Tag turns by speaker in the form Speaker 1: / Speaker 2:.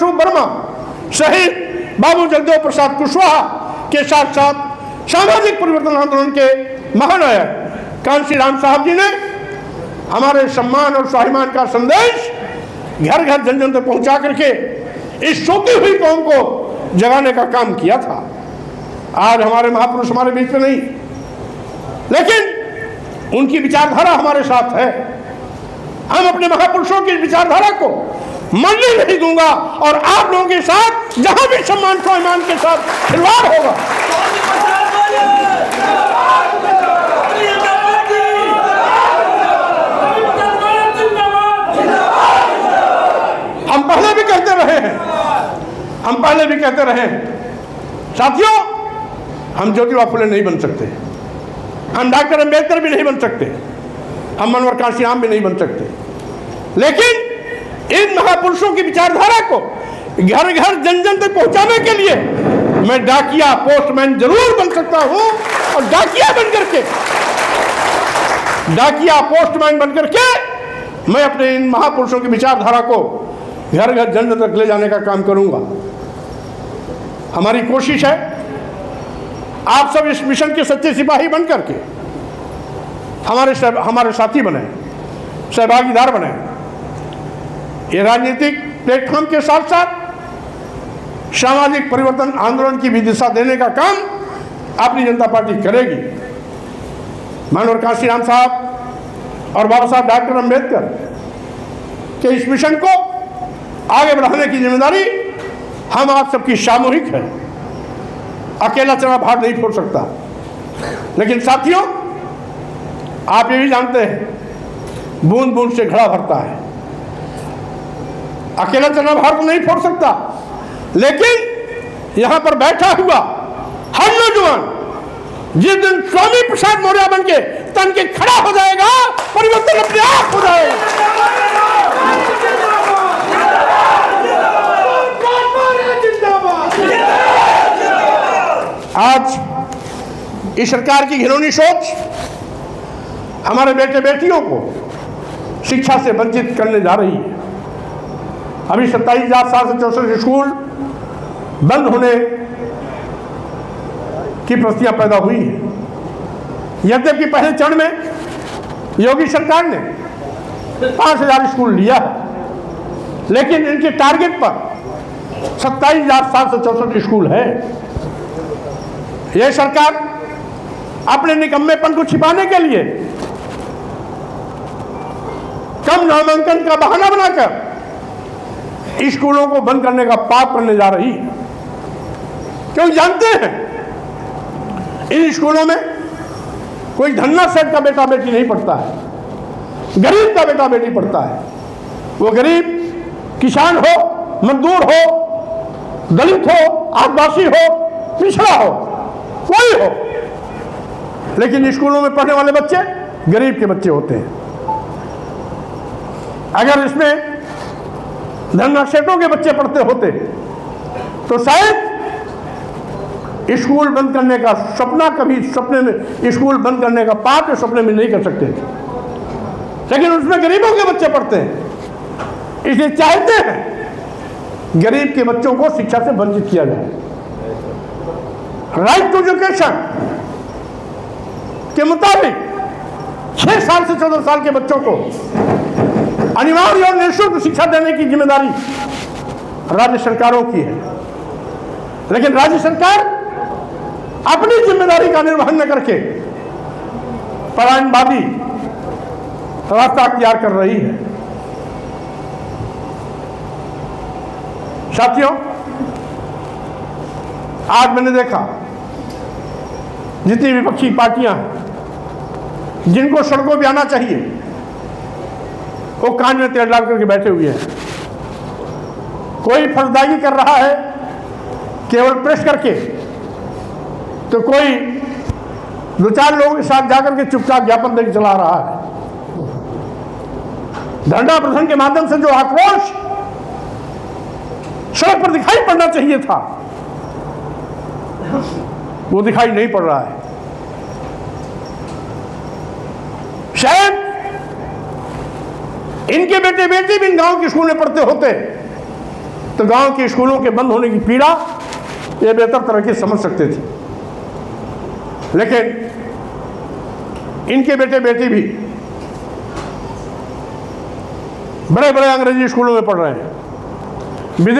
Speaker 1: अशोक वर्मा शहीद बाबू जगदेव प्रसाद कुशवाहा के साथ साथ सामाजिक परिवर्तन आंदोलन के महानायक कांशी राम साहब जी ने हमारे सम्मान और स्वाभिमान का संदेश घर घर जन जन तक पहुंचा करके इस सोती हुई कौम को जगाने का काम किया था। आज हमारे महापुरुष हमारे बीच में नहीं, लेकिन उनकी विचारधारा हमारे साथ है। हम अपने महापुरुषों की विचारधारा को मरने नहीं दूंगा और आप लोगों के साथ जहां भी सम्मान स्वाभिमान के साथ खिलवाड़ होगा, हम पहले भी कहते रहे हैं, साथियों, हम ज्योतिबा फुले नहीं बन सकते, हम डॉक्टर अंबेडकर भी नहीं बन सकते, हम मनोहर कांशीराम भी नहीं बन सकते, लेकिन इन महापुरुषों की विचारधारा को घर घर जन जन तक पहुंचाने के लिए मैं डाकिया पोस्टमैन जरूर बन सकता हूं और डाकिया पोस्टमैन बन करके मैं अपने इन महापुरुषों की विचारधारा को घर घर जन जन तक ले जाने का काम करूंगा। हमारी कोशिश है आप सब इस मिशन के सच्चे सिपाही बन करके हमारे साथी बने, सहभागीदार बने। ये राजनीतिक प्लेटफॉर्म के साथ साथ सामाजिक परिवर्तन आंदोलन की भी दिशा देने का काम अपनी जनता पार्टी करेगी। मनोहर कांशीराम साहब और बाबा साहब डॉक्टर अंबेडकर के इस मिशन को आगे बढ़ाने की जिम्मेदारी हम आप सबकी सामूहिक है। अकेला चना भार नहीं फोड़ सकता, लेकिन साथियों, आप ये भी जानते हैं बूंद बूंद से घड़ा भरता है। अकेला चना भार तो नहीं फोड़ सकता, लेकिन यहां पर बैठा हुआ हर नौजवान जिस दिन स्वामी प्रसाद मौर्य बन के तन के खड़ा हो जाएगा, परिवर्तन अपने आप हो जाएगा। आज इस सरकार की घिनौनी सोच हमारे बेटे बेटियों को शिक्षा से वंचित करने जा रही है। अभी 27,764 स्कूल बंद होने की प्रस्तियां पैदा हुई है। यद्यपि पहले चरण में योगी सरकार ने 5,000 स्कूल लिया है, लेकिन इनके टारगेट पर 27,764 स्कूल है। यह सरकार अपने निकम्मेपन को छिपाने के लिए कम नामांकन का बहाना बनाकर स्कूलों को बंद करने का पाप करने जा रही है। क्योंकि जानते हैं इन स्कूलों में कोई धन्ना सेठ का बेटा बेटी नहीं पढ़ता है, गरीब का बेटा बेटी पढ़ता है। वो गरीब किसान हो, मजदूर हो, दलित हो, आदिवासी हो, पिछड़ा हो, कोई हो, लेकिन स्कूलों में पढ़ने वाले बच्चे गरीब के बच्चे होते हैं। अगर इसमें धन्ना सेठों के बच्चे पढ़ते होते तो शायद स्कूल बंद करने का सपना कभी सपने में, स्कूल बंद करने का पाप सपने में नहीं कर सकते थे, लेकिन उसमें गरीबों के बच्चे पढ़ते हैं। इसलिए चाहते हैं गरीब के बच्चों को शिक्षा से वंचित किया जाए। राइट टू एजुकेशन के मुताबिक 6 साल से 14 साल के बच्चों को अनिवार्य और निःशुल्क शिक्षा देने की जिम्मेदारी राज्य सरकारों की है, लेकिन राज्य सरकार अपनी जिम्मेदारी का निर्वहन न करके पलायनवादी रास्ता अख्तियार कर रही है। साथियों, आज मैंने देखा जितनी विपक्षी पार्टियां हैं जिनको सड़कों पे आना चाहिए वो कान में तेल डाल करके बैठे हुए हैं। कोई फर्जदागी कर रहा है केवल प्रेस करके, तो कोई 2-4 लोगों के साथ जाकर के चुपचाप ज्ञापन देकर चला रहा है। धरना प्रदर्शन के माध्यम से जो आक्रोश सड़क पर दिखाई पड़ना चाहिए था वो दिखाई नहीं पड़ रहा है। शायद इनके बेटे बेटी भी इन गांव के स्कूल में पढ़ते होते तो तो गांव के स्कूलों के बंद होने की पीड़ा ये बेहतर तरह की समझ सकते थे। लेकिन इनके बेटे बेटी भी बड़े बड़े अंग्रेजी स्कूलों में पढ़ रहे हैं, विदेश